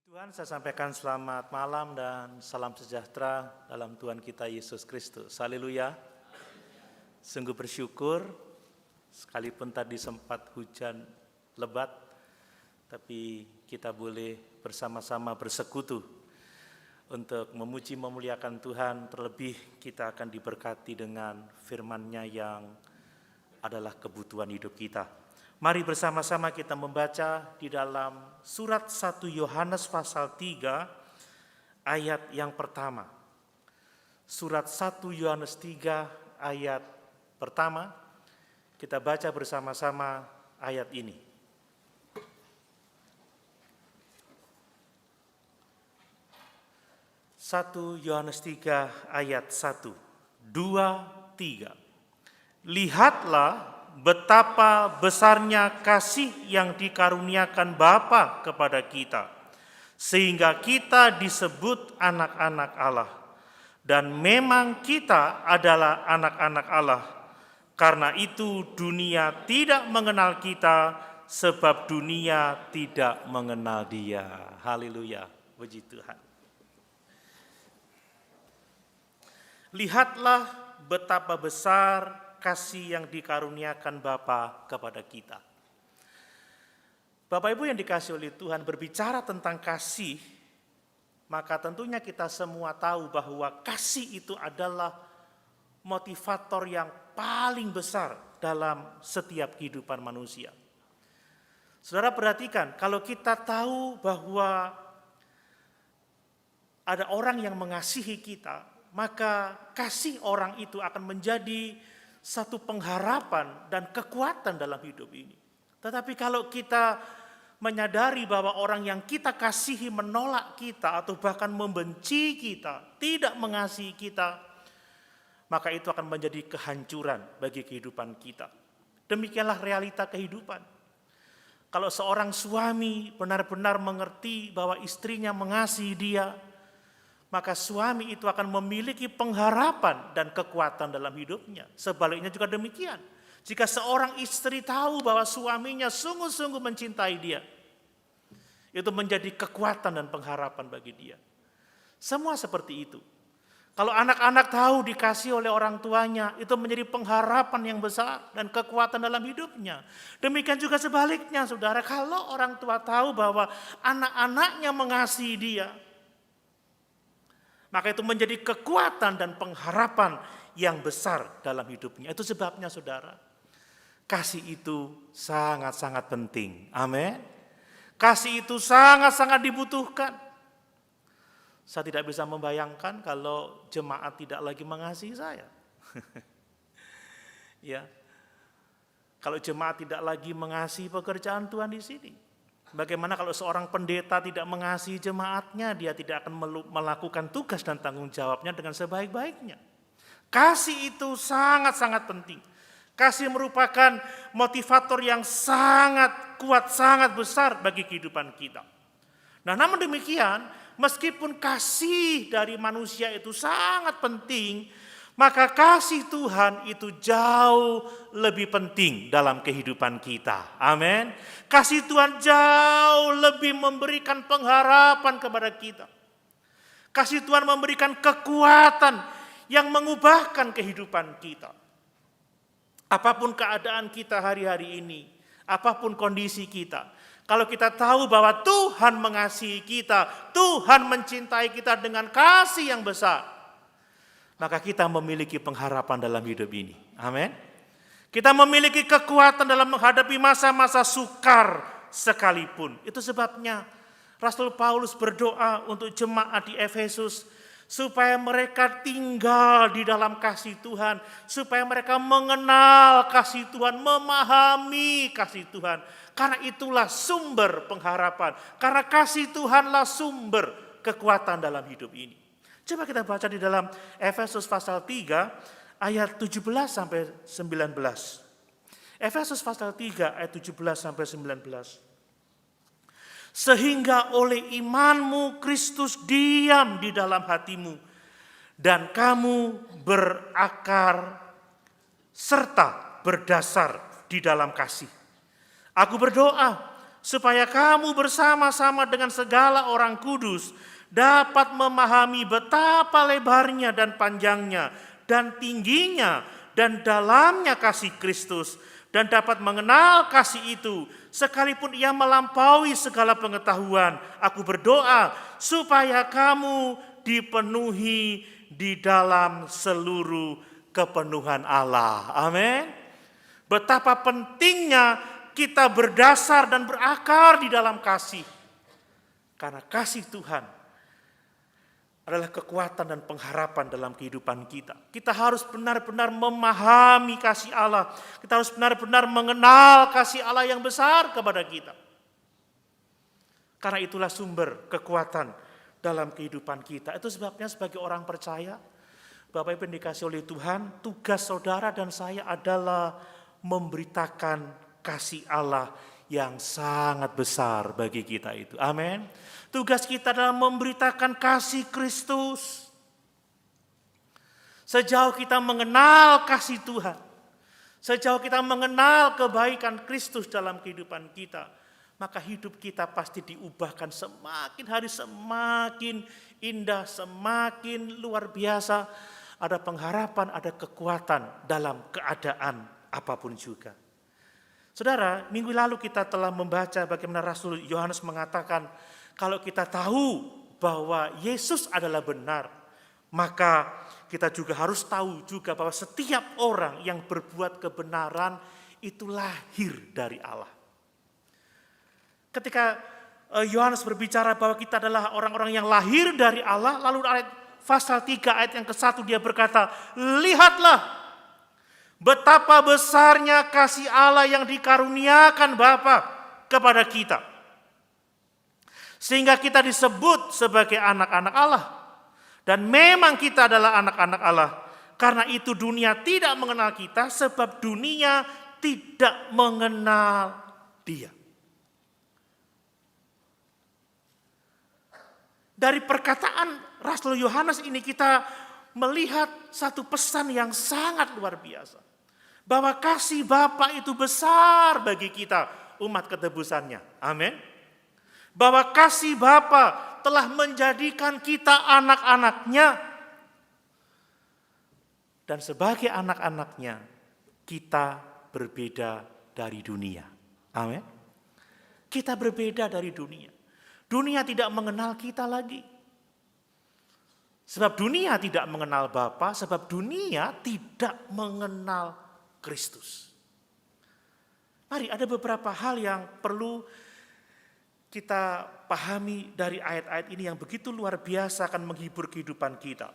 Tuhan, saya sampaikan selamat malam dan salam sejahtera dalam Tuhan kita Yesus Kristus. Haleluya. Sungguh bersyukur, sekalipun tadi sempat hujan lebat, tapi kita boleh bersama-sama bersekutu untuk memuji memuliakan Tuhan. Terlebih kita akan diberkati dengan firman-Nya yang adalah kebutuhan hidup kita. Mari bersama-sama kita membaca di dalam surat 1 Yohanes pasal 3 ayat yang pertama. Surat 1 Yohanes 3 ayat pertama, kita baca bersama-sama ayat ini. Satu Yohanes 3 ayat 1, 2, 3. Lihatlah betapa besarnya kasih yang dikaruniakan Bapa kepada kita, sehingga kita disebut anak-anak Allah. Dan memang kita adalah anak-anak Allah. Karena itu dunia tidak mengenal kita, sebab dunia tidak mengenal Dia. Haleluya, puji Tuhan. Lihatlah betapa besar kasih yang dikaruniakan Bapa kepada kita. Bapak Ibu yang dikasihi oleh Tuhan, berbicara tentang kasih, maka tentunya kita semua tahu bahwa kasih itu adalah motivator yang paling besar dalam setiap kehidupan manusia. Saudara perhatikan, kalau kita tahu bahwa ada orang yang mengasihi kita, maka kasih orang itu akan menjadi satu pengharapan dan kekuatan dalam hidup ini. Tetapi kalau kita menyadari bahwa orang yang kita kasihi menolak kita atau bahkan membenci kita, tidak mengasihi kita, maka itu akan menjadi kehancuran bagi kehidupan kita. Demikianlah realita kehidupan. Kalau seorang suami benar-benar mengerti bahwa istrinya mengasihi dia, maka suami itu akan memiliki pengharapan dan kekuatan dalam hidupnya. Sebaliknya juga demikian. Jika seorang istri tahu bahwa suaminya sungguh-sungguh mencintai dia, itu menjadi kekuatan dan pengharapan bagi dia. Semua seperti itu. Kalau anak-anak tahu dikasih oleh orang tuanya, itu menjadi pengharapan yang besar dan kekuatan dalam hidupnya. Demikian juga sebaliknya, saudara. Kalau orang tua tahu bahwa anak-anaknya mengasihi dia, maka itu menjadi kekuatan dan pengharapan yang besar dalam hidupnya. Itu sebabnya saudara, kasih itu sangat-sangat penting. Amin. Kasih itu sangat-sangat dibutuhkan. Saya tidak bisa membayangkan kalau jemaat tidak lagi mengasihi saya. Ya. Kalau jemaat tidak lagi mengasihi pekerjaan Tuhan di sini. Bagaimana kalau seorang pendeta tidak mengasihi jemaatnya, dia tidak akan melakukan tugas dan tanggung jawabnya dengan sebaik-baiknya. Kasih itu sangat-sangat penting. Kasih merupakan motivator yang sangat kuat, sangat besar bagi kehidupan kita. Nah, namun demikian, meskipun kasih dari manusia itu sangat penting, maka kasih Tuhan itu jauh lebih penting dalam kehidupan kita. Amin. Kasih Tuhan jauh lebih memberikan pengharapan kepada kita. Kasih Tuhan memberikan kekuatan yang mengubahkan kehidupan kita. Apapun keadaan kita hari-hari ini, apapun kondisi kita, kalau kita tahu bahwa Tuhan mengasihi kita, Tuhan mencintai kita dengan kasih yang besar, maka kita memiliki pengharapan dalam hidup ini. Amin. Kita memiliki kekuatan dalam menghadapi masa-masa sukar sekalipun. Itu sebabnya Rasul Paulus berdoa untuk jemaat di Efesus supaya mereka tinggal di dalam kasih Tuhan, supaya mereka mengenal kasih Tuhan, memahami kasih Tuhan. Karena itulah sumber pengharapan. Karena kasih Tuhanlah sumber kekuatan dalam hidup ini. Coba kita baca di dalam Efesus pasal 3 ayat 17 sampai 19. Efesus pasal 3 ayat 17 sampai 19. Sehingga oleh imanmu Kristus diam di dalam hatimu dan kamu berakar serta berdasar di dalam kasih. Aku berdoa supaya kamu bersama-sama dengan segala orang kudus dapat memahami betapa lebarnya dan panjangnya dan tingginya dan dalamnya kasih Kristus, dan dapat mengenal kasih itu sekalipun ia melampaui segala pengetahuan. Aku berdoa supaya kamu dipenuhi di dalam seluruh kepenuhan Allah. Amin. Betapa pentingnya kita berdasar dan berakar di dalam kasih. Karena kasih Tuhan adalah kekuatan dan pengharapan dalam kehidupan kita. Kita harus benar-benar memahami kasih Allah. Kita harus benar-benar mengenal kasih Allah yang besar kepada kita. Karena itulah sumber kekuatan dalam kehidupan kita. Itu sebabnya sebagai orang percaya, Bapak Ibu yang dikasihi oleh Tuhan, tugas saudara dan saya adalah memberitakan kasih Allah yang sangat besar bagi kita itu. Amin. Tugas kita adalah memberitakan kasih Kristus. Sejauh kita mengenal kasih Tuhan, sejauh kita mengenal kebaikan Kristus dalam kehidupan kita, maka hidup kita pasti diubahkan semakin hari semakin indah, semakin luar biasa. Ada pengharapan, ada kekuatan dalam keadaan apapun juga. Saudara, minggu lalu kita telah membaca bagaimana Rasul Yohanes mengatakan, kalau kita tahu bahwa Yesus adalah benar, maka kita juga harus tahu juga bahwa setiap orang yang berbuat kebenaran itu lahir dari Allah. Ketika Yohanes berbicara bahwa kita adalah orang-orang yang lahir dari Allah, lalu ayat pasal 3 ayat yang ke-1 dia berkata, lihatlah betapa besarnya kasih Allah yang dikaruniakan Bapa kepada kita, sehingga kita disebut sebagai anak-anak Allah. Dan memang kita adalah anak-anak Allah. Karena itu dunia tidak mengenal kita, sebab dunia tidak mengenal Dia. Dari perkataan Rasul Yohanes ini kita melihat satu pesan yang sangat luar biasa. Bahwa kasih Bapa itu besar bagi kita, umat ketebusannya. Amin. Bahwa kasih Bapa telah menjadikan kita anak-anaknya. Dan sebagai anak-anaknya, kita berbeda dari dunia. Amin. Kita berbeda dari dunia. Dunia tidak mengenal kita lagi. Sebab dunia tidak mengenal Bapa, sebab dunia tidak mengenal Kristus. Mari, ada beberapa hal yang perlu kita pahami dari ayat-ayat ini yang begitu luar biasa akan menghibur kehidupan kita.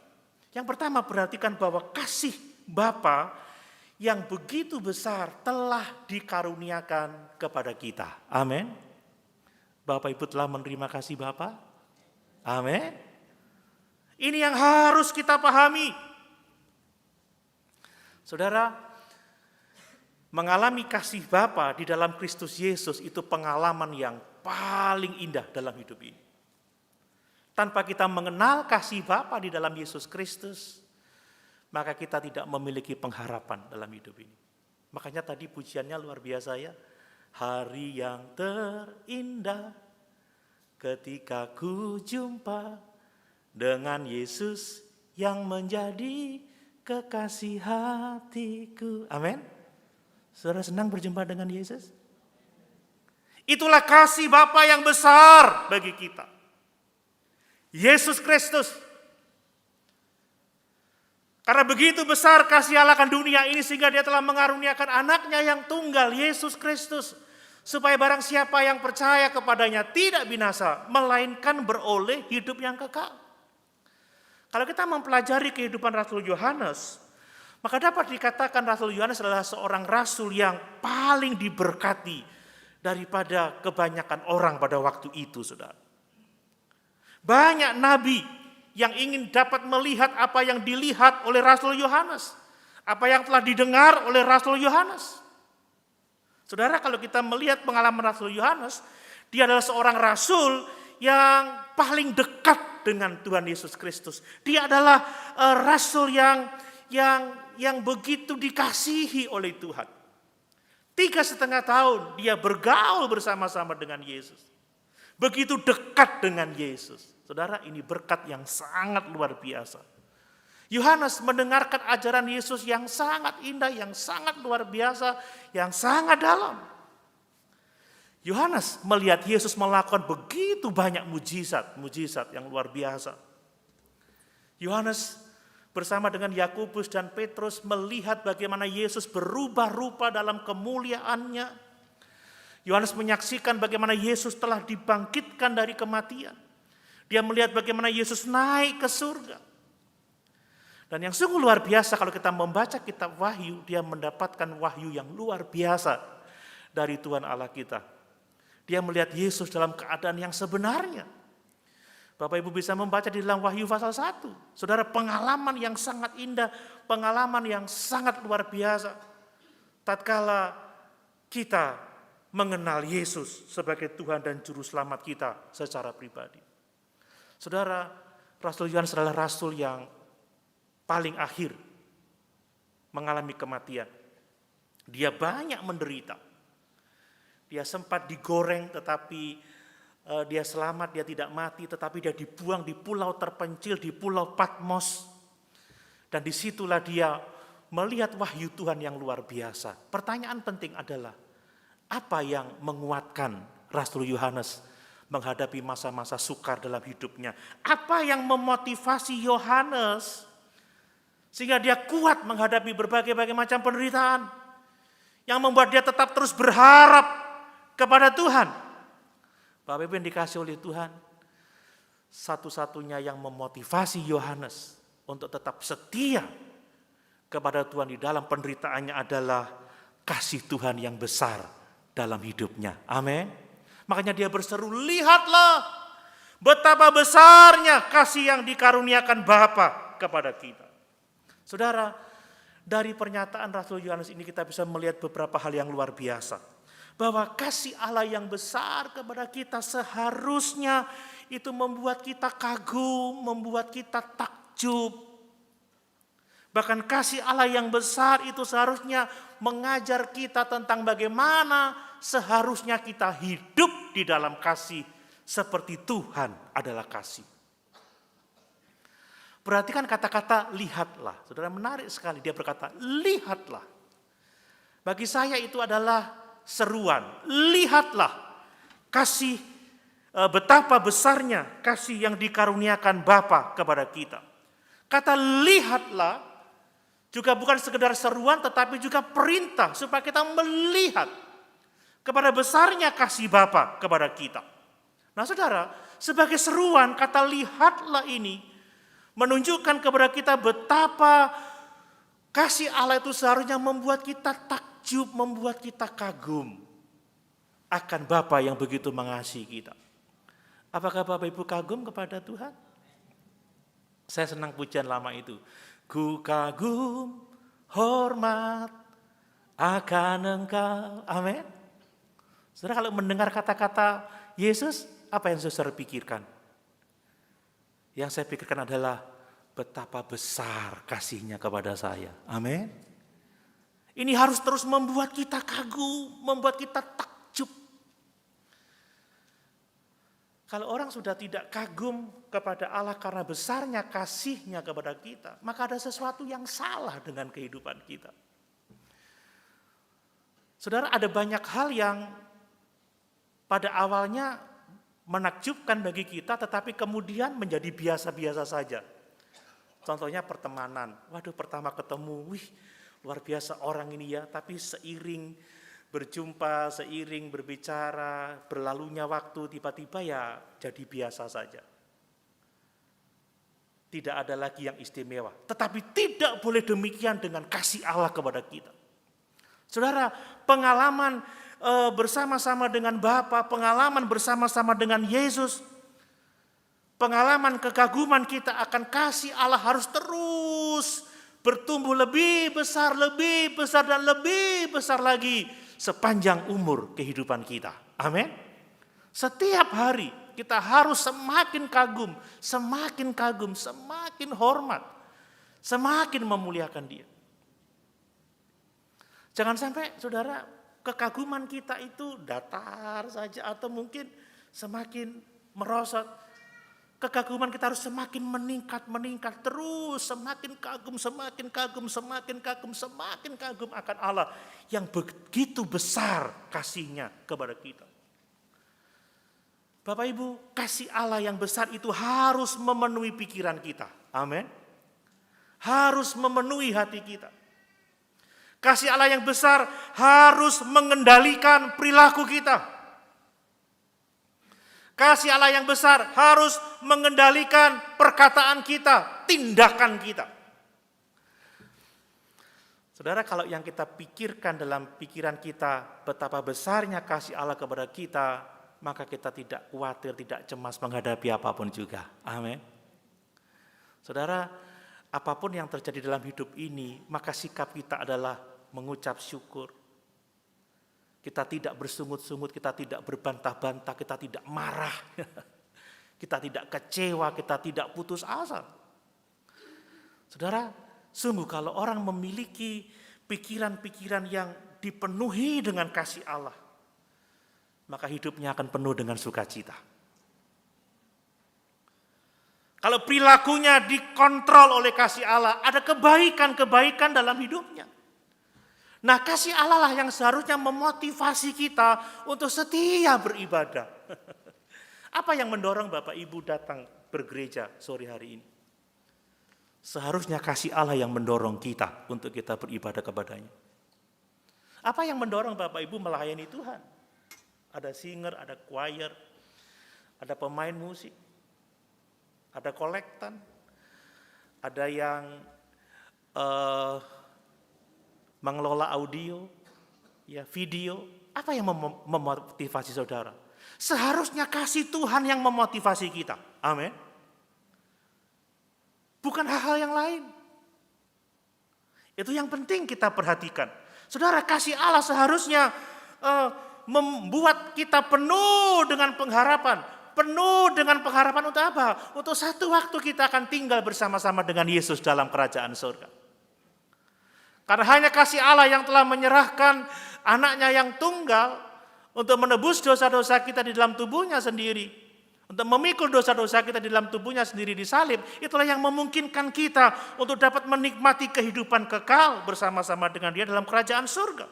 Yang pertama, perhatikan bahwa kasih Bapa yang begitu besar telah dikaruniakan kepada kita. Amin. Bapak Ibu telah menerima kasih Bapa? Amin. Ini yang harus kita pahami. Saudara, mengalami kasih Bapa di dalam Kristus Yesus itu pengalaman yang paling indah dalam hidup ini. Tanpa kita mengenal kasih Bapa di dalam Yesus Kristus, maka kita tidak memiliki pengharapan dalam hidup ini. Makanya tadi pujiannya luar biasa ya. Hari yang terindah ketika ku jumpa dengan Yesus yang menjadi kekasih hatiku. Amin. Saudara senang berjumpa dengan Yesus? Itulah kasih Bapa yang besar bagi kita. Yesus Kristus. Karena begitu besar kasih Allah akan dunia ini sehingga Dia telah mengaruniakan anaknya yang tunggal, Yesus Kristus. Supaya barang siapa yang percaya kepadanya tidak binasa, melainkan beroleh hidup yang kekal. Kalau kita mempelajari kehidupan Rasul Yohanes, maka dapat dikatakan Rasul Yohanes adalah seorang rasul yang paling diberkati daripada kebanyakan orang pada waktu itu, saudara. Banyak nabi yang ingin dapat melihat apa yang dilihat oleh Rasul Yohanes, apa yang telah didengar oleh Rasul Yohanes. Saudara, kalau kita melihat pengalaman Rasul Yohanes, dia adalah seorang rasul yang paling dekat dengan Tuhan Yesus Kristus. Dia adalah rasul yang begitu dikasihi oleh Tuhan. 3,5 tahun dia bergaul bersama-sama dengan Yesus. Begitu dekat dengan Yesus. Saudara, ini berkat yang sangat luar biasa. Yohanes mendengarkan ajaran Yesus yang sangat indah, yang sangat luar biasa, yang sangat dalam. Yohanes melihat Yesus melakukan begitu banyak mujizat yang luar biasa. Yohanes bersama dengan Yakobus dan Petrus melihat bagaimana Yesus berubah rupa dalam kemuliaannya. Yohanes menyaksikan bagaimana Yesus telah dibangkitkan dari kematian. Dia melihat bagaimana Yesus naik ke surga. Dan yang sungguh luar biasa kalau kita membaca kitab Wahyu, dia mendapatkan wahyu yang luar biasa dari Tuhan Allah kita. Dia melihat Yesus dalam keadaan yang sebenarnya. Bapak Ibu bisa membaca di dalam Wahyu pasal 1. Saudara, pengalaman yang sangat indah, pengalaman yang sangat luar biasa. Tatkala kita mengenal Yesus sebagai Tuhan dan Juru Selamat kita secara pribadi. Saudara, Rasul Yohanes adalah rasul yang paling akhir mengalami kematian. Dia banyak menderita. Dia sempat digoreng tetapi dia selamat, dia tidak mati, tetapi dia dibuang di pulau terpencil, di pulau Patmos. Dan disitulah dia melihat wahyu Tuhan yang luar biasa. Pertanyaan penting adalah, apa yang menguatkan Rasul Yohanes menghadapi masa-masa sukar dalam hidupnya? Apa yang memotivasi Yohanes sehingga dia kuat menghadapi berbagai macam penderitaan? Yang membuat dia tetap terus berharap kepada Tuhan. Bapak Ibu yang dikasih oleh Tuhan, satu-satunya yang memotivasi Yohanes untuk tetap setia kepada Tuhan di dalam penderitaannya adalah kasih Tuhan yang besar dalam hidupnya. Amin. Makanya dia berseru, lihatlah betapa besarnya kasih yang dikaruniakan Bapa kepada kita. Saudara, dari pernyataan Rasul Yohanes ini kita bisa melihat beberapa hal yang luar biasa. Bahwa kasih Allah yang besar kepada kita seharusnya itu membuat kita kagum, membuat kita takjub. Bahkan kasih Allah yang besar itu seharusnya mengajar kita tentang bagaimana seharusnya kita hidup di dalam kasih seperti Tuhan adalah kasih. Perhatikan kata-kata lihatlah. Saudara, menarik sekali dia berkata lihatlah. Bagi saya itu adalah seruan, lihatlah kasih, betapa besarnya kasih yang dikaruniakan Bapa kepada kita. Kata lihatlah juga bukan sekedar seruan tetapi juga perintah supaya kita melihat kepada besarnya kasih Bapa kepada kita. Nah saudara, sebagai seruan kata lihatlah ini menunjukkan kepada kita betapa kasih Allah itu seharusnya membuat kita takjub, membuat kita kagum akan Bapa yang begitu mengasihi kita. Apakah Bapak Ibu kagum kepada Tuhan? Saya senang pujian lama itu. Ku kagum, hormat akan Engkau. Amin. Saudara, kalau mendengar kata-kata Yesus, apa yang saudara pikirkan? Yang saya pikirkan adalah betapa besar kasihnya kepada saya. Amin. Ini harus terus membuat kita kagum, membuat kita takjub. Kalau orang sudah tidak kagum kepada Allah karena besarnya kasihnya kepada kita, maka ada sesuatu yang salah dengan kehidupan kita. Saudara, ada banyak hal yang pada awalnya menakjubkan bagi kita, tetapi kemudian menjadi biasa-biasa saja. Contohnya pertemanan. Waduh, pertama ketemu, wih luar biasa orang ini ya. Tapi seiring berjumpa, seiring berbicara, berlalunya waktu, tiba-tiba ya jadi biasa saja. Tidak ada lagi yang istimewa. Tetapi tidak boleh demikian dengan kasih Allah kepada kita. Saudara, pengalaman bersama-sama dengan Bapa, pengalaman bersama-sama dengan Yesus, pengalaman kekaguman kita akan kasih Allah harus terus bertumbuh lebih besar dan lebih besar lagi sepanjang umur kehidupan kita. Amin. Setiap hari kita harus semakin kagum, semakin hormat, semakin memuliakan Dia. Jangan sampai saudara kekaguman kita itu datar saja atau mungkin semakin merosot. Kekaguman kita harus semakin meningkat terus, semakin kagum akan Allah yang begitu besar kasih-Nya kepada kita. Bapak Ibu, kasih Allah yang besar itu harus memenuhi pikiran kita. Amin. Harus memenuhi hati kita. Kasih Allah yang besar harus mengendalikan perilaku kita. Kasih Allah yang besar harus mengendalikan perkataan kita, tindakan kita. Saudara, kalau yang kita pikirkan dalam pikiran kita betapa besarnya kasih Allah kepada kita, maka kita tidak khawatir, tidak cemas menghadapi apapun juga. Amin. Saudara, apapun yang terjadi dalam hidup ini, maka sikap kita adalah mengucap syukur. Kita tidak bersungut-sungut, kita tidak berbantah-bantah, kita tidak marah, kita tidak kecewa, kita tidak putus asa. Saudara, sungguh kalau orang memiliki pikiran-pikiran yang dipenuhi dengan kasih Allah, maka hidupnya akan penuh dengan sukacita. Kalau perilakunya dikontrol oleh kasih Allah, ada kebaikan-kebaikan dalam hidupnya. Nah, kasih Allah lah yang seharusnya memotivasi kita untuk setia beribadah. Apa yang mendorong Bapak Ibu datang bergereja sore hari ini? Seharusnya kasih Allah yang mendorong kita untuk kita beribadah kepadanya. Apa yang mendorong Bapak Ibu melayani Tuhan? Ada singer, ada choir, ada pemain musik, ada kolektan, ada yang mengelola audio, ya video. Apa yang memotivasi saudara? Seharusnya kasih Tuhan yang memotivasi kita. Amin. Bukan hal-hal yang lain. Itu yang penting kita perhatikan. Saudara, kasih Allah seharusnya membuat kita penuh dengan pengharapan. Penuh dengan pengharapan untuk apa? Untuk satu waktu kita akan tinggal bersama-sama dengan Yesus dalam kerajaan surga. Karena hanya kasih Allah yang telah menyerahkan anaknya yang tunggal untuk menebus dosa-dosa kita di dalam tubuhnya sendiri. Untuk memikul dosa-dosa kita di dalam tubuhnya sendiri disalib. Itulah yang memungkinkan kita untuk dapat menikmati kehidupan kekal bersama-sama dengan Dia dalam kerajaan surga.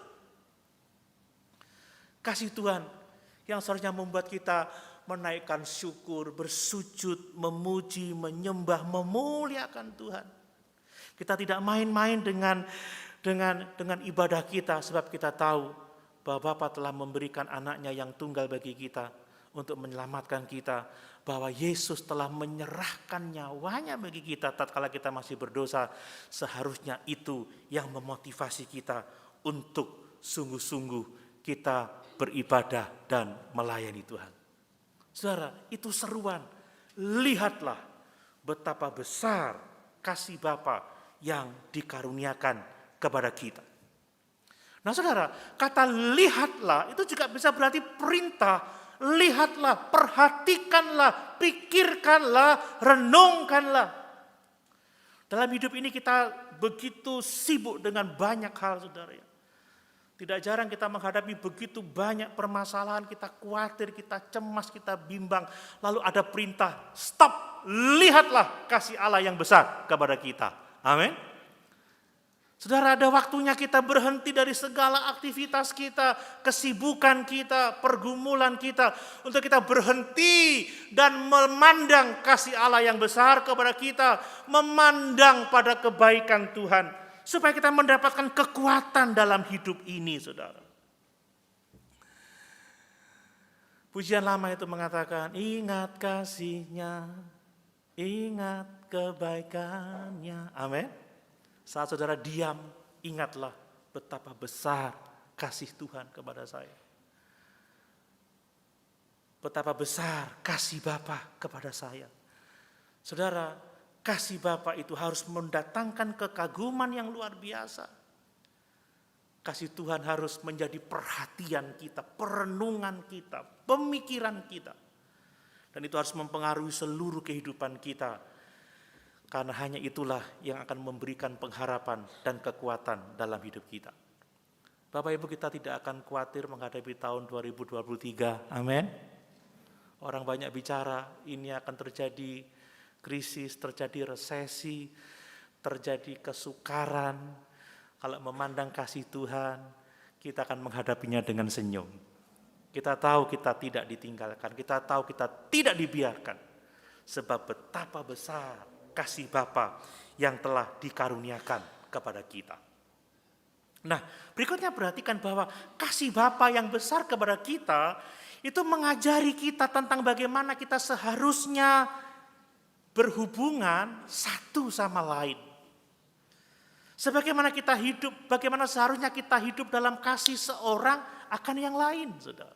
Kasih Tuhan yang seharusnya membuat kita menaikkan syukur, bersujud, memuji, menyembah, memuliakan Tuhan. Kita tidak main-main dengan ibadah kita, sebab kita tahu bahwa Bapa telah memberikan anaknya yang tunggal bagi kita untuk menyelamatkan kita, bahwa Yesus telah menyerahkan nyawanya bagi kita tatkala kita masih berdosa. Seharusnya itu yang memotivasi kita untuk sungguh-sungguh kita beribadah dan melayani Tuhan. Saudara, itu seruan. Lihatlah betapa besar kasih Bapa yang dikaruniakan kepada kita. Nah saudara, kata lihatlah itu juga bisa berarti perintah. Lihatlah, perhatikanlah, pikirkanlah, renungkanlah. Dalam hidup ini kita begitu sibuk dengan banyak hal, saudara. Tidak jarang kita menghadapi begitu banyak permasalahan, kita khawatir, kita cemas, kita bimbang. Lalu ada perintah, stop, lihatlah kasih Allah yang besar kepada kita. Amin. Saudara, ada waktunya kita berhenti dari segala aktivitas kita, kesibukan kita, pergumulan kita, untuk kita berhenti dan memandang kasih Allah yang besar kepada kita, memandang pada kebaikan Tuhan, supaya kita mendapatkan kekuatan dalam hidup ini, saudara. Pujian lama itu mengatakan, ingat kasih-Nya, ingat kebaikannya. Amin. Saat saudara diam, ingatlah betapa besar kasih Tuhan kepada saya. Betapa besar kasih Bapa kepada saya. Saudara, kasih Bapa itu harus mendatangkan kekaguman yang luar biasa. Kasih Tuhan harus menjadi perhatian kita, perenungan kita, pemikiran kita. Dan itu harus mempengaruhi seluruh kehidupan kita. Karena hanya itulah yang akan memberikan pengharapan dan kekuatan dalam hidup kita. Bapak Ibu, kita tidak akan khawatir menghadapi tahun 2023. Amin. Orang banyak bicara, ini akan terjadi krisis, terjadi resesi, terjadi kesukaran. Kalau memandang kasih Tuhan, kita akan menghadapinya dengan senyum. Kita tahu kita tidak ditinggalkan, kita tahu kita tidak dibiarkan. Sebab betapa besar kasih Bapa yang telah dikaruniakan kepada kita. Nah, berikutnya perhatikan bahwa kasih Bapa yang besar kepada kita itu mengajari kita tentang bagaimana kita seharusnya berhubungan satu sama lain. Sebagaimana kita hidup, bagaimana seharusnya kita hidup dalam kasih seorang akan yang lain, Saudara.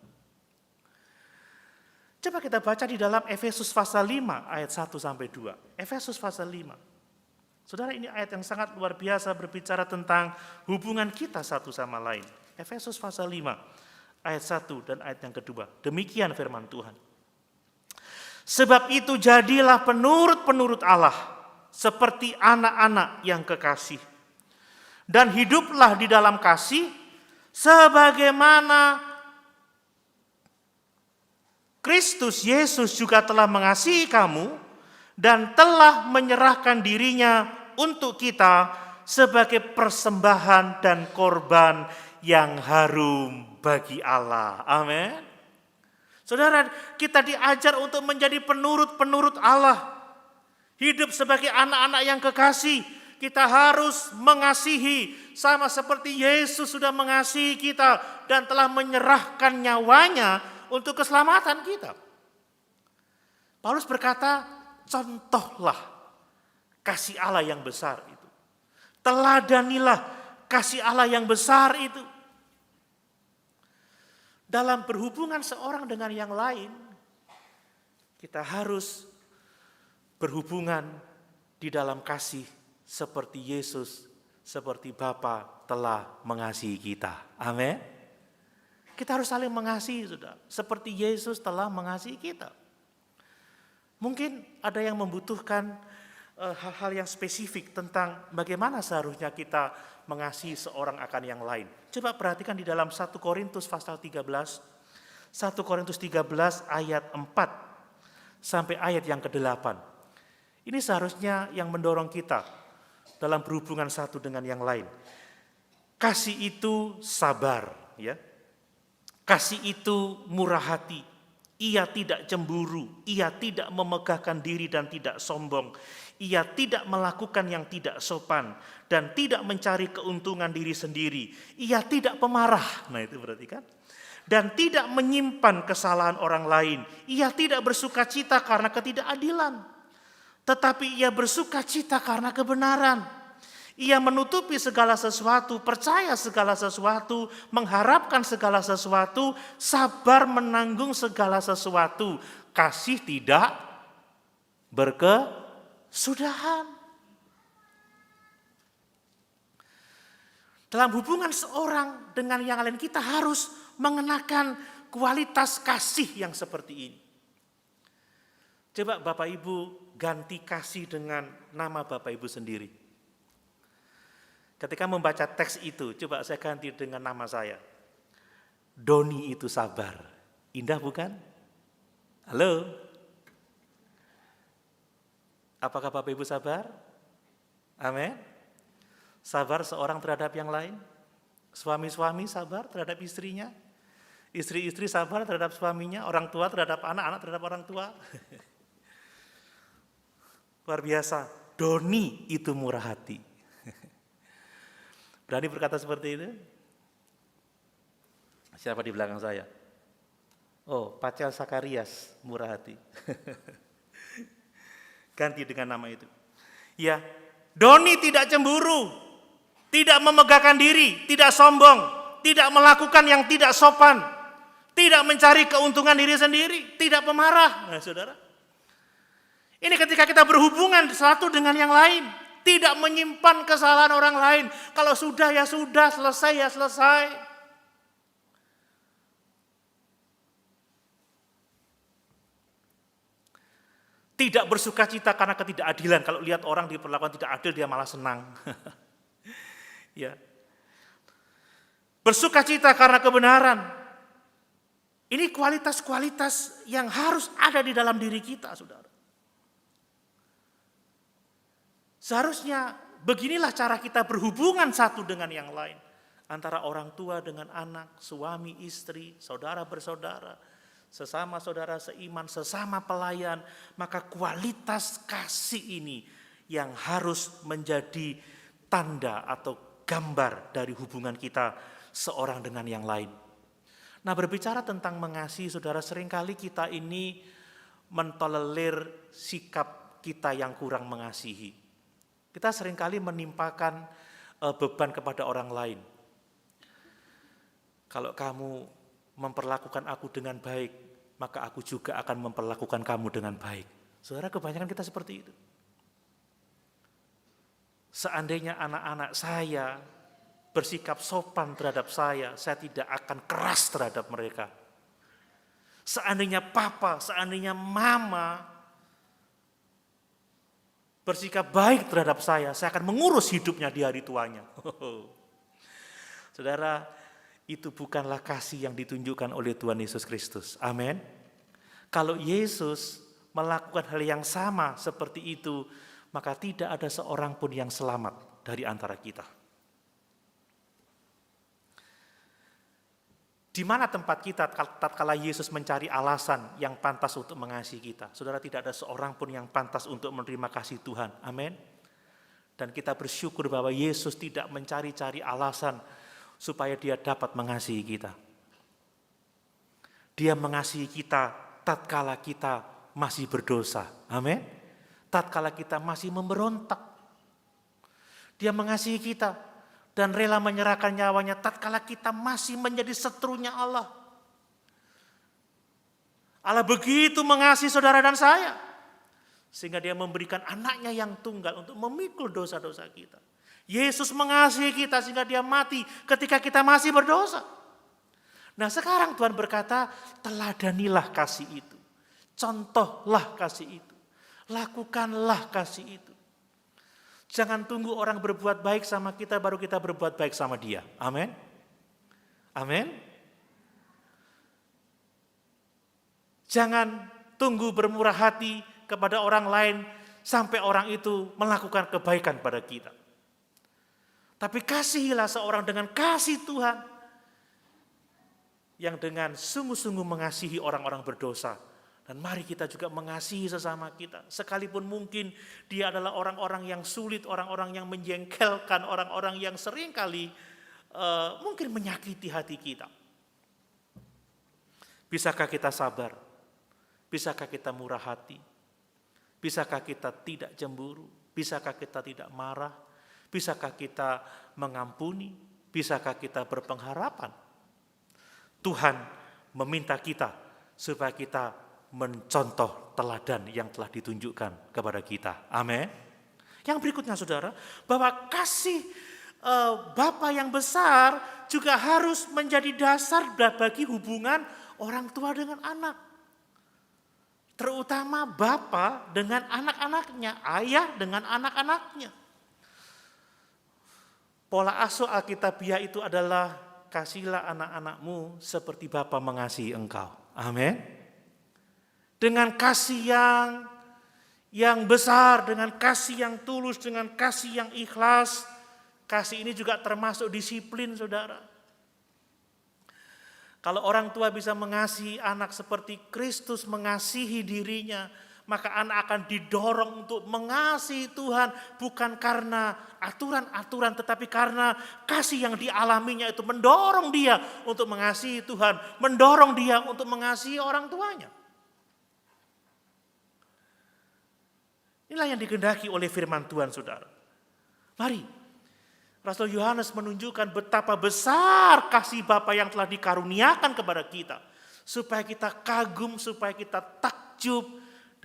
Coba kita baca di dalam Efesus pasal 5 ayat 1 sampai 2. Efesus pasal 5. Saudara, ini ayat yang sangat luar biasa berbicara tentang hubungan kita satu sama lain. Efesus pasal 5 ayat 1 dan ayat yang kedua. Demikian firman Tuhan. Sebab itu jadilah penurut-penurut Allah seperti anak-anak yang kekasih. Dan hiduplah di dalam kasih sebagaimana Kristus Yesus juga telah mengasihi kamu dan telah menyerahkan dirinya untuk kita sebagai persembahan dan korban yang harum bagi Allah. Amin. Saudara, kita diajar untuk menjadi penurut-penurut Allah. Hidup sebagai anak-anak yang kekasih. Kita harus mengasihi sama seperti Yesus sudah mengasihi kita dan telah menyerahkan nyawanya untuk keselamatan kita. Paulus berkata, contohlah kasih Allah yang besar itu. Teladanilah kasih Allah yang besar itu. Dalam berhubungan seorang dengan yang lain, kita harus berhubungan di dalam kasih seperti Yesus, seperti Bapa telah mengasihi kita. Amin. Kita harus saling mengasihi, Saudara, seperti Yesus telah mengasihi kita. Mungkin ada yang membutuhkan hal-hal yang spesifik tentang bagaimana seharusnya kita mengasihi seorang akan yang lain. Coba perhatikan di dalam 1 Korintus pasal 13. 1 Korintus 13 ayat 4 sampai ayat yang ke-8. Ini seharusnya yang mendorong kita dalam berhubungan satu dengan yang lain. Kasih itu sabar, ya. Kasih itu murah hati. Ia tidak cemburu, ia tidak memegahkan diri dan tidak sombong. Ia tidak melakukan yang tidak sopan dan tidak mencari keuntungan diri sendiri. Ia tidak pemarah. Nah, itu berarti kan? Dan tidak menyimpan kesalahan orang lain. Ia tidak bersukacita karena ketidakadilan, tetapi ia bersukacita karena kebenaran. Ia menutupi segala sesuatu, percaya segala sesuatu, mengharapkan segala sesuatu, sabar menanggung segala sesuatu. Kasih tidak berkesudahan. Dalam hubungan seorang dengan yang lain, kita harus mengenakan kualitas kasih yang seperti ini. Coba Bapak Ibu ganti kasih dengan nama Bapak Ibu sendiri. Ketika membaca teks itu, coba saya ganti dengan nama saya. Doni itu sabar. Indah bukan? Halo? Apakah Bapak Ibu sabar? Amin. Sabar seorang terhadap yang lain. Suami-suami sabar terhadap istrinya. Istri-istri sabar terhadap suaminya. Orang tua terhadap anak, anak terhadap orang tua. Luar biasa. Doni itu murah hati. Berani berkata seperti itu? Siapa di belakang saya? Oh, Pacel Sakarias, murah hati. Ganti dengan nama itu. Ya, Doni tidak cemburu, tidak memegahkan diri, tidak sombong, tidak melakukan yang tidak sopan, tidak mencari keuntungan diri sendiri, tidak pemarah. Nah, saudara, ini ketika kita berhubungan satu dengan yang lain. Tidak menyimpan kesalahan orang lain. Kalau sudah ya sudah, selesai ya selesai. Tidak bersukacita karena ketidakadilan. Kalau lihat orang diperlakukan tidak adil, dia malah senang. Ya. bersukacita karena kebenaran. Ini kualitas-kualitas yang harus ada di dalam diri kita, saudara. Seharusnya beginilah cara kita berhubungan satu dengan yang lain. Antara orang tua dengan anak, suami, istri, saudara bersaudara, sesama saudara seiman, sesama pelayan. Maka kualitas kasih ini yang harus menjadi tanda atau gambar dari hubungan kita seorang dengan yang lain. Nah, berbicara tentang mengasihi, saudara, seringkali kita ini mentolerir sikap kita yang kurang mengasihi. Kita seringkali menimpakan beban kepada orang lain. Kalau kamu memperlakukan aku dengan baik, maka aku juga akan memperlakukan kamu dengan baik. Saudara, kebanyakan kita seperti itu. Seandainya anak-anak saya bersikap sopan terhadap saya tidak akan keras terhadap mereka. Seandainya papa, seandainya mama bersikap baik terhadap saya akan mengurus hidupnya di hari tuanya. Saudara, itu bukanlah kasih yang ditunjukkan oleh Tuhan Yesus Kristus. Amin. Kalau Yesus melakukan hal yang sama seperti itu, maka tidak ada seorang pun yang selamat dari antara kita. Di mana tempat kita tatkala Yesus mencari alasan yang pantas untuk mengasihi kita? Saudara, tidak ada seorang pun yang pantas untuk menerima kasih Tuhan. Amin. Dan kita bersyukur bahwa Yesus tidak mencari-cari alasan supaya dia dapat mengasihi kita. Dia mengasihi kita tatkala kita masih berdosa. Amin. Tatkala kita masih memberontak. Dia mengasihi kita dan rela menyerahkan nyawanya tatkala kita masih menjadi setrunya Allah. Allah begitu mengasihi saudara dan saya, sehingga dia memberikan anaknya yang tunggal untuk memikul dosa-dosa kita. Yesus mengasihi kita sehingga dia mati ketika kita masih berdosa. Nah, sekarang Tuhan berkata, teladanilah kasih itu. Contohlah kasih itu. Lakukanlah kasih itu. Jangan tunggu orang berbuat baik sama kita baru kita berbuat baik sama dia. Amin. Amin. Jangan tunggu bermurah hati kepada orang lain sampai orang itu melakukan kebaikan pada kita. Tapi kasihilah seorang dengan kasih Tuhan yang dengan sungguh-sungguh mengasihi orang-orang berdosa. Dan mari kita juga mengasihi sesama kita. Sekalipun mungkin dia adalah orang-orang yang sulit, orang-orang yang menjengkelkan, orang-orang yang seringkali mungkin menyakiti hati kita. Bisakah kita sabar? Bisakah kita murah hati? Bisakah kita tidak cemburu? Bisakah kita tidak marah? Bisakah kita mengampuni? Bisakah kita berpengharapan? Tuhan meminta kita supaya kita mencontoh teladan yang telah ditunjukkan kepada kita. Amin. Yang berikutnya, saudara, bahwa kasih Bapa yang besar juga harus menjadi dasar bagi hubungan orang tua dengan anak. Terutama Bapa dengan anak-anaknya, ayah dengan anak-anaknya. Pola asuh Alkitabiah itu adalah kasihlah anak-anakmu seperti Bapa mengasihi engkau. Amin. Dengan kasih yang besar, dengan kasih yang tulus, dengan kasih yang ikhlas. Kasih ini juga termasuk disiplin, saudara. Kalau orang tua bisa mengasihi anak seperti Kristus mengasihi dirinya, maka anak akan didorong untuk mengasihi Tuhan bukan karena aturan-aturan, tetapi karena kasih yang dialaminya itu mendorong dia untuk mengasihi Tuhan, mendorong dia untuk mengasihi orang tuanya. Inilah yang dikehendaki oleh firman Tuhan, saudara. Mari, Rasul Yohanes menunjukkan betapa besar kasih Bapa yang telah dikaruniakan kepada kita. Supaya kita kagum, supaya kita takjub,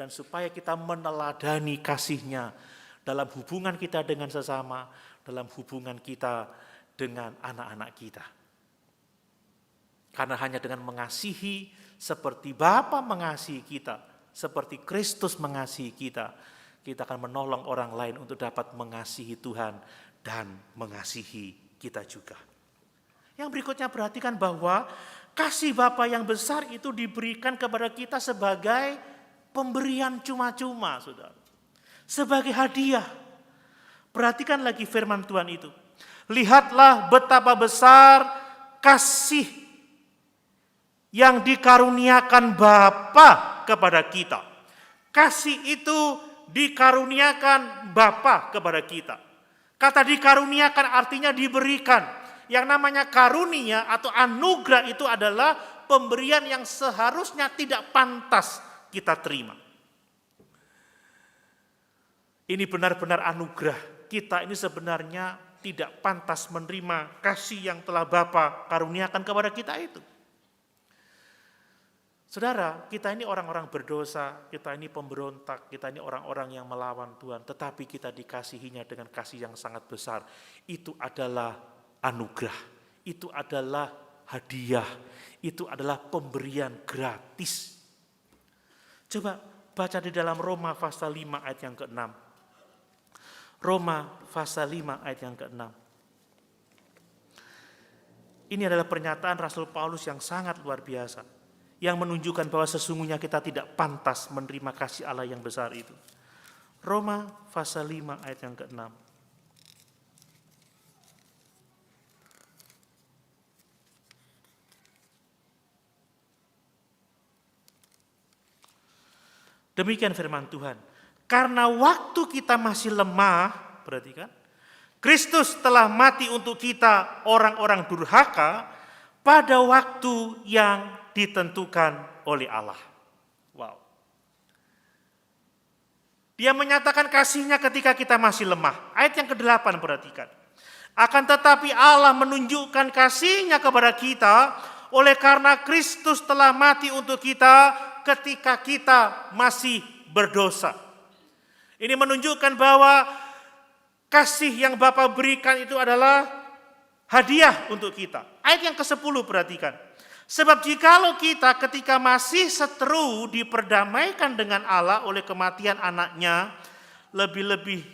dan supaya kita meneladani kasih-Nya dalam hubungan kita dengan sesama, dalam hubungan kita dengan anak-anak kita. Karena hanya dengan mengasihi seperti Bapa mengasihi kita, seperti Kristus mengasihi kita, kita akan menolong orang lain untuk dapat mengasihi Tuhan dan mengasihi kita juga. Yang berikutnya perhatikan bahwa kasih Bapa yang besar itu diberikan kepada kita sebagai pemberian cuma-cuma, saudara. Sebagai hadiah. Perhatikan lagi firman Tuhan itu. Lihatlah betapa besar kasih yang dikaruniakan Bapa kepada kita. Kasih itu dikaruniakan Bapa kepada kita. Kata dikaruniakan artinya diberikan. Yang namanya karunia atau anugerah itu adalah pemberian yang seharusnya tidak pantas kita terima. Ini benar-benar anugerah. Kita ini sebenarnya tidak pantas menerima kasih yang telah Bapa karuniakan kepada kita itu. Saudara, kita ini orang-orang berdosa, kita ini pemberontak, kita ini orang-orang yang melawan Tuhan, tetapi kita dikasihinya dengan kasih yang sangat besar. Itu adalah anugerah, itu adalah hadiah, itu adalah pemberian gratis. Coba baca di dalam Roma pasal 5 ayat yang ke-6. Roma pasal 5 ayat yang ke-6. Ini adalah pernyataan Rasul Paulus yang sangat luar biasa, yang menunjukkan bahwa sesungguhnya kita tidak pantas menerima kasih Allah yang besar itu. Roma pasal 5 ayat yang ke-6. Demikian firman Tuhan. Karena waktu kita masih lemah, perhatikan, Kristus telah mati untuk kita orang-orang durhaka pada waktu yang ditentukan oleh Allah. Wow. Dia menyatakan kasihnya ketika kita masih lemah. Ayat yang ke-8 perhatikan. Akan tetapi Allah menunjukkan kasihnya kepada kita oleh karena Kristus telah mati untuk kita ketika kita masih berdosa. Ini menunjukkan bahwa kasih yang Bapa berikan itu adalah hadiah untuk kita. Ayat yang ke-10 perhatikan. Sebab jikalau kita ketika masih seteru diperdamaikan dengan Allah oleh kematian anaknya, lebih-lebih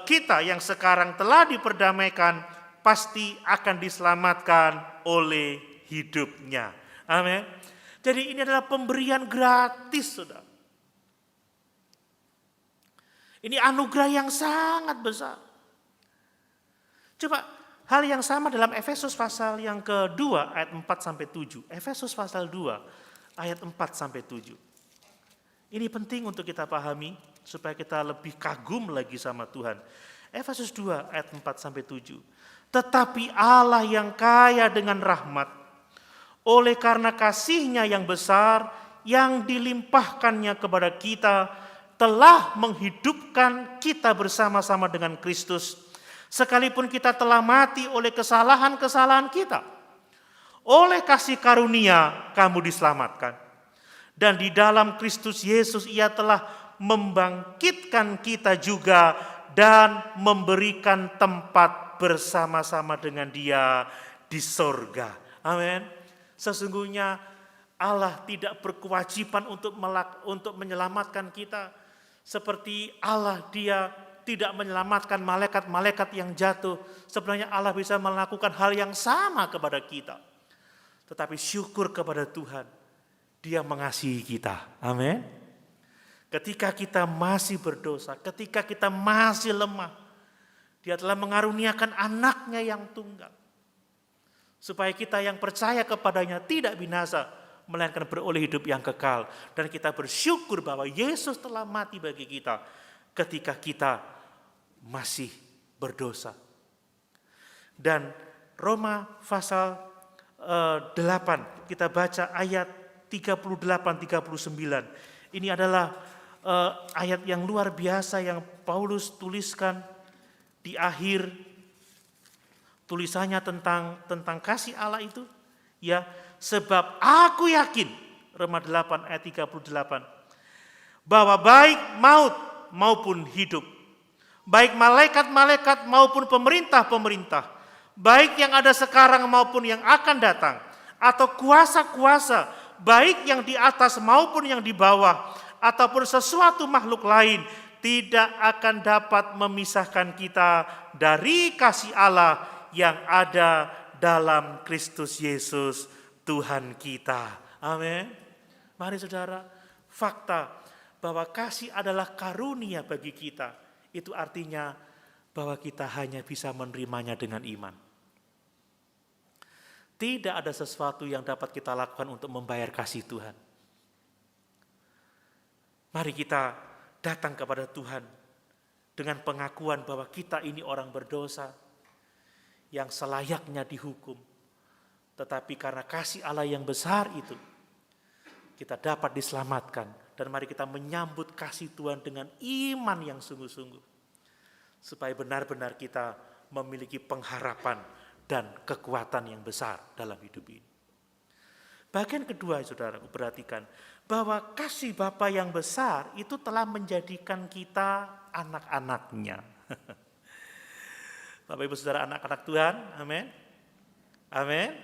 kita yang sekarang telah diperdamaikan pasti akan diselamatkan oleh hidupnya. Amin. Jadi ini adalah pemberian gratis, saudara. Ini anugerah yang sangat besar. Coba hal yang sama dalam Efesus pasal yang kedua ayat 4-7. Efesus pasal 2 ayat 4-7. Ini penting untuk kita pahami supaya kita lebih kagum lagi sama Tuhan. Efesus 2 ayat 4-7. Tetapi Allah yang kaya dengan rahmat, oleh karena kasih-Nya yang besar yang dilimpahkannya kepada kita, telah menghidupkan kita bersama-sama dengan Kristus, sekalipun kita telah mati oleh kesalahan-kesalahan kita. Oleh kasih karunia kamu diselamatkan. Dan di dalam Kristus Yesus Ia telah membangkitkan kita juga dan memberikan tempat bersama-sama dengan Dia di sorga. Amin. Sesungguhnya Allah tidak berkewajiban untuk menyelamatkan kita. Seperti Allah, Dia tidak menyelamatkan malaikat-malaikat yang jatuh. Sebenarnya Allah bisa melakukan hal yang sama kepada kita. Tetapi syukur kepada Tuhan, Dia mengasihi kita. Amin. Ketika kita masih berdosa, ketika kita masih lemah, Dia telah mengaruniakan anaknya yang tunggal. Supaya kita yang percaya kepadanya tidak binasa, melainkan beroleh hidup yang kekal. Dan kita bersyukur bahwa Yesus telah mati bagi kita ketika kita masih berdosa. Dan Roma pasal 8, kita baca ayat 38-39. Ini adalah ayat yang luar biasa yang Paulus tuliskan di akhir tulisannya tentang kasih Allah itu. Ya, sebab aku yakin, Roma 8 ayat 38, bahwa baik maut maupun hidup, baik malaikat-malaikat maupun pemerintah-pemerintah, baik yang ada sekarang maupun yang akan datang, atau kuasa-kuasa, baik yang di atas maupun yang di bawah, ataupun sesuatu makhluk lain, tidak akan dapat memisahkan kita dari kasih Allah yang ada dalam Kristus Yesus Tuhan kita. Amin. Mari saudara, fakta bahwa kasih adalah karunia bagi kita, itu artinya bahwa kita hanya bisa menerimanya dengan iman. Tidak ada sesuatu yang dapat kita lakukan untuk membayar kasih Tuhan. Mari kita datang kepada Tuhan dengan pengakuan bahwa kita ini orang berdosa yang selayaknya dihukum. Tetapi karena kasih Allah yang besar itu, kita dapat diselamatkan. Dan mari kita menyambut kasih Tuhan dengan iman yang sungguh-sungguh. Supaya benar-benar kita memiliki pengharapan dan kekuatan yang besar dalam hidup ini. Bagian kedua, saudara, perhatikan bahwa kasih Bapa yang besar itu telah menjadikan kita anak-anaknya. Bapak Ibu Saudara, anak-anak Tuhan, amin. Amin.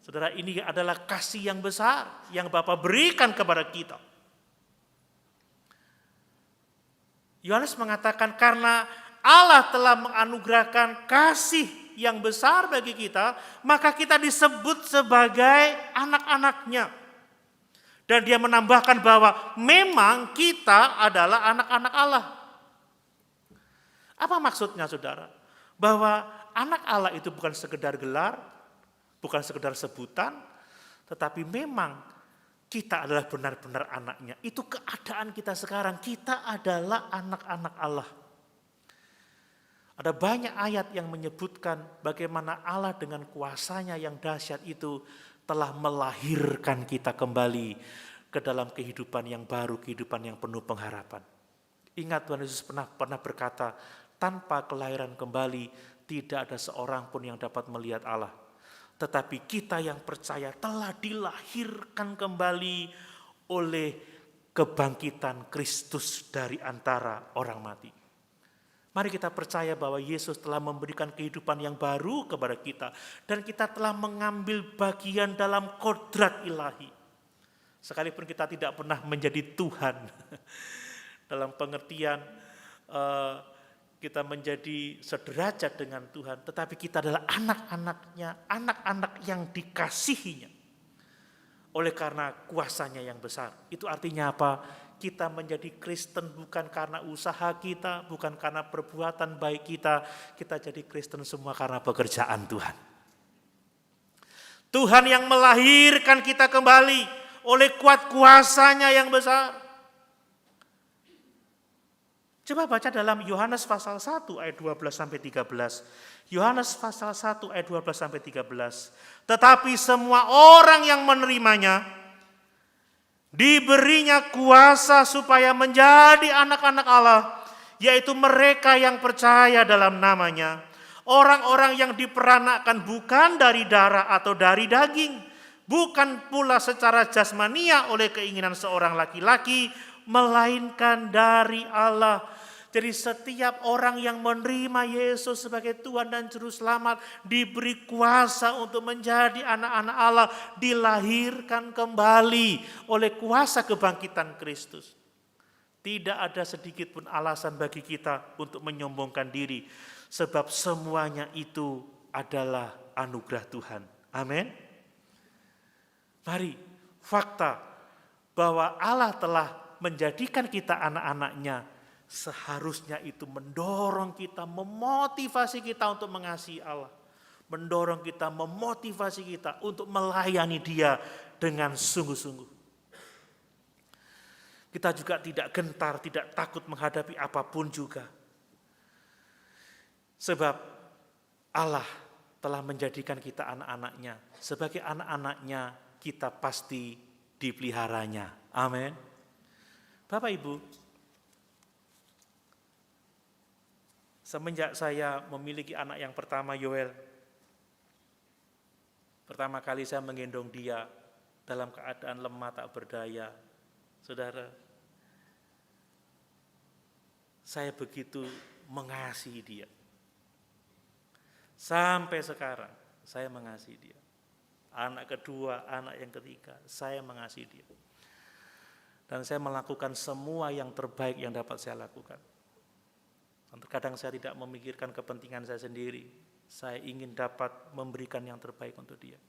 Saudara, ini adalah kasih yang besar yang Bapa berikan kepada kita. Yohanes mengatakan karena Allah telah menganugerahkan kasih yang besar bagi kita, maka kita disebut sebagai anak-anaknya. Dan dia menambahkan bahwa memang kita adalah anak-anak Allah. Apa maksudnya, saudara? Bahwa anak Allah itu bukan sekedar gelar, bukan sekedar sebutan, tetapi memang kita adalah benar-benar anaknya. Itu keadaan kita sekarang, kita adalah anak-anak Allah. Ada banyak ayat yang menyebutkan bagaimana Allah dengan kuasanya yang dahsyat itu telah melahirkan kita kembali ke dalam kehidupan yang baru, kehidupan yang penuh pengharapan. Ingat Tuhan Yesus pernah berkata, tanpa kelahiran kembali tidak ada seorang pun yang dapat melihat Allah. Tetapi kita yang percaya telah dilahirkan kembali oleh kebangkitan Kristus dari antara orang mati. Mari kita percaya bahwa Yesus telah memberikan kehidupan yang baru kepada kita. Dan kita telah mengambil bagian dalam kodrat ilahi. Sekalipun kita tidak pernah menjadi Tuhan. Dalam pengertian kita menjadi sederajat dengan Tuhan. Tetapi kita adalah anak-anaknya, anak-anak yang dikasihinya. Oleh karena kuasanya yang besar. Itu artinya apa? Kita menjadi Kristen bukan karena usaha kita, bukan karena perbuatan baik kita. Kita jadi Kristen semua karena pekerjaan Tuhan. Tuhan yang melahirkan kita kembali oleh kuat kuasanya yang besar. Coba baca dalam Yohanes pasal 1 ayat 12-13. Yohanes pasal 1 ayat 12-13. Tetapi semua orang yang menerimanya, diberinya kuasa supaya menjadi anak-anak Allah, yaitu mereka yang percaya dalam namanya. Orang-orang yang diperanakkan bukan dari darah atau dari daging, bukan pula secara jasmania oleh keinginan seorang laki-laki, melainkan dari Allah. Jadi setiap orang yang menerima Yesus sebagai Tuhan dan Juru Selamat diberi kuasa untuk menjadi anak-anak Allah, dilahirkan kembali oleh kuasa kebangkitan Kristus. Tidak ada sedikit pun alasan bagi kita untuk menyombongkan diri, sebab semuanya itu adalah anugerah Tuhan. Amin. Mari, fakta bahwa Allah telah menjadikan kita anak-anaknya, seharusnya itu mendorong kita, memotivasi kita untuk mengasihi Allah. Mendorong kita, memotivasi kita untuk melayani Dia dengan sungguh-sungguh. Kita juga tidak gentar, tidak takut menghadapi apapun juga. Sebab Allah telah menjadikan kita anak-anaknya. Sebagai anak-anaknya kita pasti dipeliharanya. Amin. Bapak Ibu, semenjak saya memiliki anak yang pertama, Yoel, pertama kali saya menggendong dia dalam keadaan lemah tak berdaya. Saudara, saya begitu mengasihi dia. Sampai sekarang saya mengasihi dia. Anak kedua, anak yang ketiga, saya mengasihi dia. Dan saya melakukan semua yang terbaik yang dapat saya lakukan. Dan terkadang saya tidak memikirkan kepentingan saya sendiri, Saya ingin dapat memberikan yang terbaik untuk dia.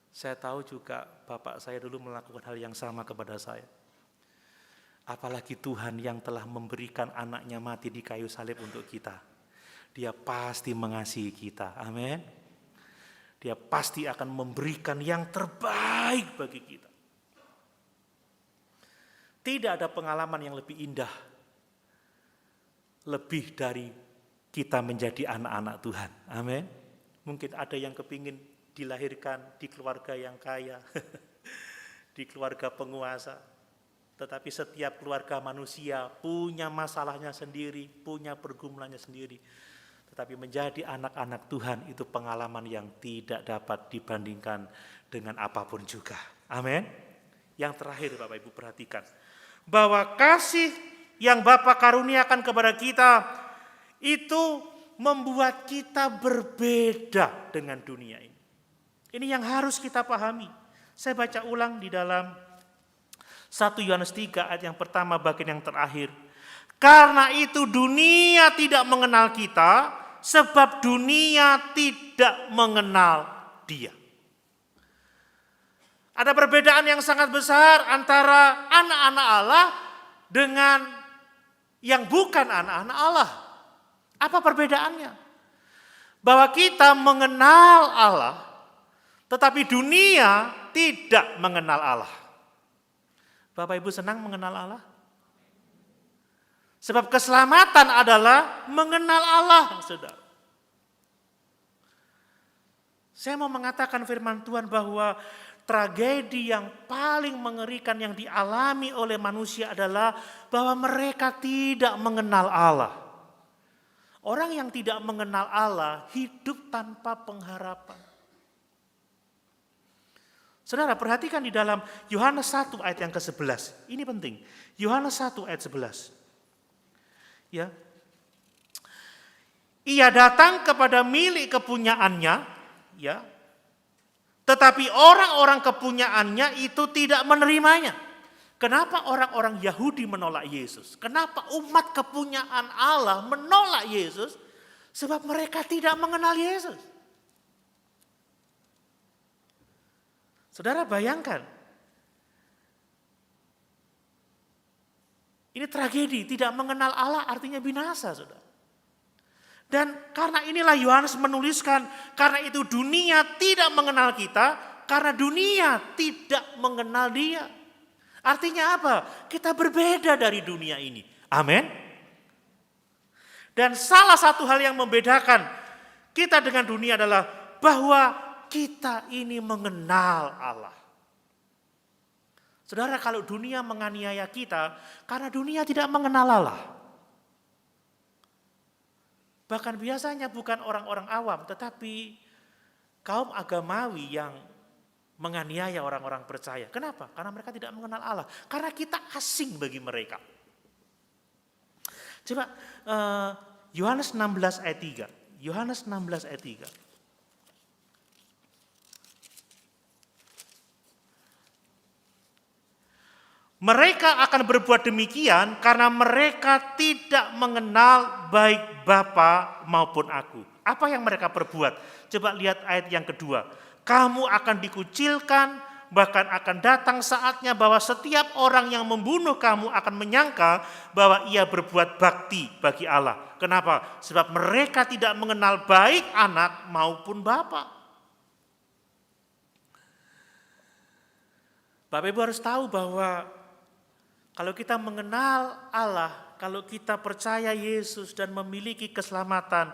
Saya tahu juga bapak saya dulu melakukan hal yang sama kepada saya. Apalagi Tuhan yang telah memberikan anaknya mati di kayu salib untuk kita. Dia pasti mengasihi kita. Amin. Dia pasti akan memberikan yang terbaik bagi kita. Tidak ada pengalaman yang lebih indah, lebih dari kita menjadi anak-anak Tuhan. Amin. Mungkin ada yang kepingin dilahirkan di keluarga yang kaya, di keluarga penguasa. Tetapi setiap keluarga manusia punya masalahnya sendiri, punya pergumulannya sendiri. Tetapi menjadi anak-anak Tuhan itu pengalaman yang tidak dapat dibandingkan dengan apapun juga. Amin. Yang terakhir Bapak Ibu perhatikan, bahwa kasih yang Bapa karuniakan kepada kita itu membuat kita berbeda dengan dunia ini. Ini yang harus kita pahami. Saya baca ulang di dalam 1 Yohanes 3 ayat yang pertama bagian yang terakhir. Karena itu dunia tidak mengenal kita, sebab dunia tidak mengenal Dia. Ada perbedaan yang sangat besar antara anak-anak Allah dengan yang bukan anak-anak Allah. Apa perbedaannya? Bahwa kita mengenal Allah, tetapi dunia tidak mengenal Allah. Bapak Ibu senang mengenal Allah? Sebab keselamatan adalah mengenal Allah, saudara. Saya mau mengatakan firman Tuhan bahwa tragedi yang paling mengerikan yang dialami oleh manusia adalah bahwa mereka tidak mengenal Allah. Orang yang tidak mengenal Allah hidup tanpa pengharapan. Saudara, perhatikan di dalam Yohanes 1 ayat yang ke-11. Ini penting. Yohanes 1 ayat 11. Ya. Ia datang kepada milik kepunyaannya, ya. Tetapi orang-orang kepunyaannya itu tidak menerimanya. Kenapa orang-orang Yahudi menolak Yesus? Kenapa umat kepunyaan Allah menolak Yesus? Sebab mereka tidak mengenal Yesus. Saudara bayangkan, ini tragedi, tidak mengenal Allah artinya binasa, saudara. Dan karena inilah Yohanes menuliskan, karena itu dunia tidak mengenal kita, karena dunia tidak mengenal Dia. Artinya apa? Kita berbeda dari dunia ini. Amin. Dan salah satu hal yang membedakan kita dengan dunia adalah bahwa kita ini mengenal Allah. Saudara, kalau dunia menganiaya kita, karena dunia tidak mengenal Allah. Bahkan biasanya bukan orang-orang awam, tetapi kaum agamawi yang menganiaya orang-orang percaya. Kenapa? Karena mereka tidak mengenal Allah. Karena kita asing bagi mereka. Coba Yohanes 16 ayat 3. Yohanes 16 ayat 3. Mereka akan berbuat demikian karena mereka tidak mengenal baik Bapa maupun aku. Apa yang mereka perbuat? Coba lihat ayat yang kedua. Kamu akan dikucilkan, bahkan akan datang saatnya bahwa setiap orang yang membunuh kamu akan menyangka bahwa ia berbuat bakti bagi Allah. Kenapa? Sebab mereka tidak mengenal baik anak maupun Bapa. Bapak Ibu harus tahu bahwa kalau kita mengenal Allah, kalau kita percaya Yesus dan memiliki keselamatan,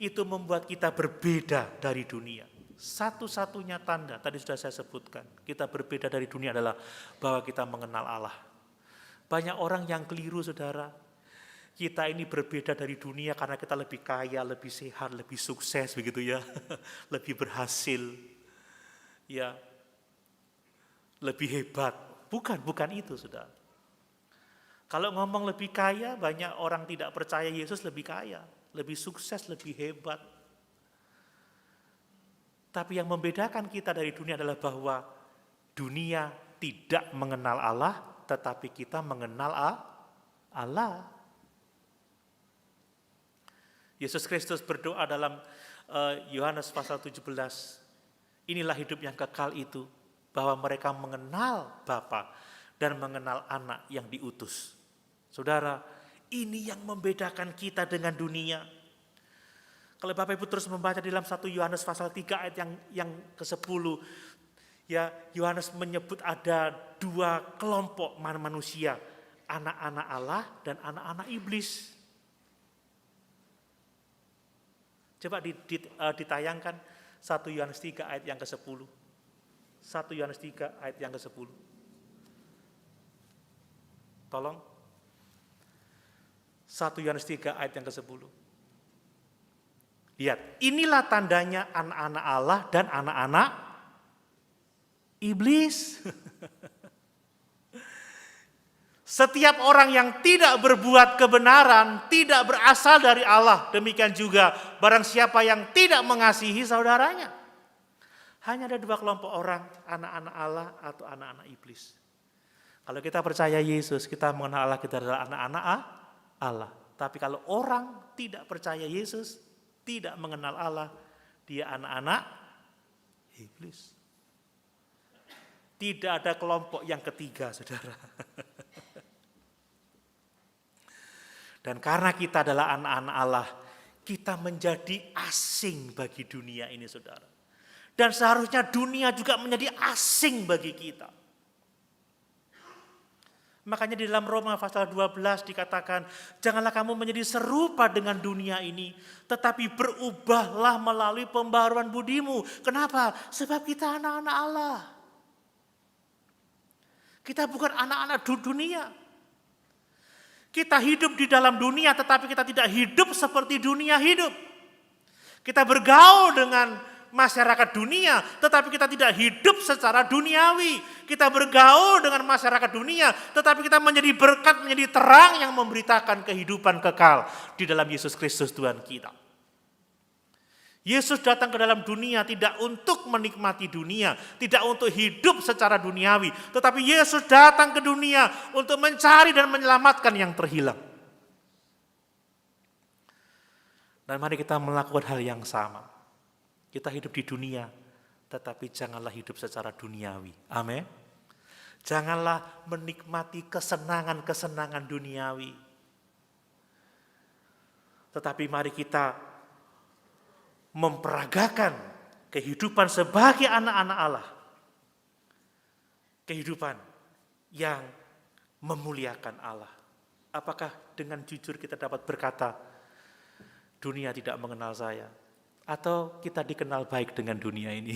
itu membuat kita berbeda dari dunia. Satu-satunya tanda, tadi sudah saya sebutkan, kita berbeda dari dunia adalah bahwa kita mengenal Allah. Banyak orang yang keliru, saudara. Kita ini berbeda dari dunia karena kita lebih kaya, lebih sehat, lebih sukses, begitu ya. Lebih berhasil, ya, lebih hebat. Bukan itu, saudara. Kalau ngomong lebih kaya, banyak orang tidak percaya Yesus lebih kaya, lebih sukses, lebih hebat. Tapi yang membedakan kita dari dunia adalah bahwa dunia tidak mengenal Allah, tetapi kita mengenal Allah. Yesus Kristus berdoa dalam Yohanes pasal 17. Inilah hidup yang kekal itu, bahwa mereka mengenal Bapa dan mengenal Anak yang diutus. Saudara, ini yang membedakan kita dengan dunia. Kalau Bapak Ibu terus membaca di dalam 1 Yohanes pasal 3 ayat yang ke-10, ya, Yohanes menyebut ada dua kelompok manusia, anak-anak Allah dan anak-anak iblis. Coba ditayangkan 1 Yohanes 3 ayat yang ke-10. 1 Yohanes 3 ayat yang ke-10. Tolong. 1 Yohanes 3 ayat yang ke-10. Lihat, inilah tandanya anak-anak Allah dan anak-anak iblis. Setiap orang yang tidak berbuat kebenaran tidak berasal dari Allah. Demikian juga barang siapa yang tidak mengasihi saudaranya. Hanya ada dua kelompok orang, anak-anak Allah atau anak-anak iblis. Kalau kita percaya Yesus, kita mengenal Allah, kita adalah anak-anak Allah. Tapi kalau orang tidak percaya Yesus, tidak mengenal Allah, dia anak-anak iblis. Tidak ada kelompok yang ketiga, saudara. Dan karena kita adalah anak-anak Allah, kita menjadi asing bagi dunia ini, saudara. Dan seharusnya dunia juga menjadi asing bagi kita. Makanya di dalam Roma pasal 12 dikatakan, janganlah kamu menjadi serupa dengan dunia ini, tetapi berubahlah melalui pembaharuan budimu. Kenapa? Sebab kita anak-anak Allah. Kita bukan anak-anak dunia. Kita hidup di dalam dunia, tetapi kita tidak hidup seperti dunia hidup. Kita bergaul dengan masyarakat dunia, tetapi kita tidak hidup secara duniawi. Kita bergaul dengan masyarakat dunia, tetapi kita menjadi berkat, menjadi terang yang memberitakan kehidupan kekal di dalam Yesus Kristus Tuhan kita. Yesus datang ke dalam dunia tidak untuk menikmati dunia, tidak untuk hidup secara duniawi, tetapi Yesus datang ke dunia untuk mencari dan menyelamatkan yang terhilang. Dan mari kita melakukan hal yang sama. Kita hidup di dunia, tetapi janganlah hidup secara duniawi. Amin. Janganlah menikmati kesenangan-kesenangan duniawi. Tetapi mari kita memperagakan kehidupan sebagai anak-anak Allah. Kehidupan yang memuliakan Allah. Apakah dengan jujur kita dapat berkata, dunia tidak mengenal saya? Atau kita dikenal baik dengan dunia ini?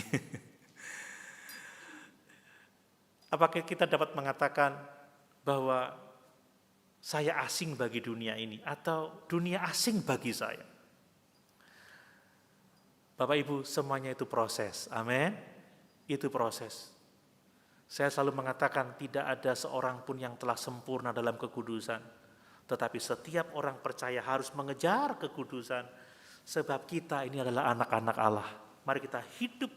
Apakah kita dapat mengatakan bahwa saya asing bagi dunia ini? Atau dunia asing bagi saya? Bapak Ibu, semuanya itu proses. Amin. Itu proses. Saya selalu mengatakan tidak ada seorang pun yang telah sempurna dalam kekudusan. Tetapi setiap orang percaya harus mengejar kekudusan. Sebab kita ini adalah anak-anak Allah. Mari kita hidup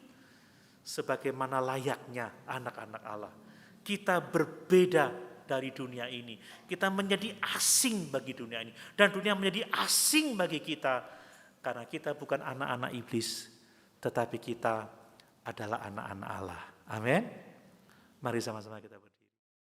sebagaimana layaknya anak-anak Allah. Kita berbeda dari dunia ini. Kita menjadi asing bagi dunia ini. Dan dunia menjadi asing bagi kita. Karena kita bukan anak-anak iblis, tetapi kita adalah anak-anak Allah. Amin. Mari sama-sama kita berdoa.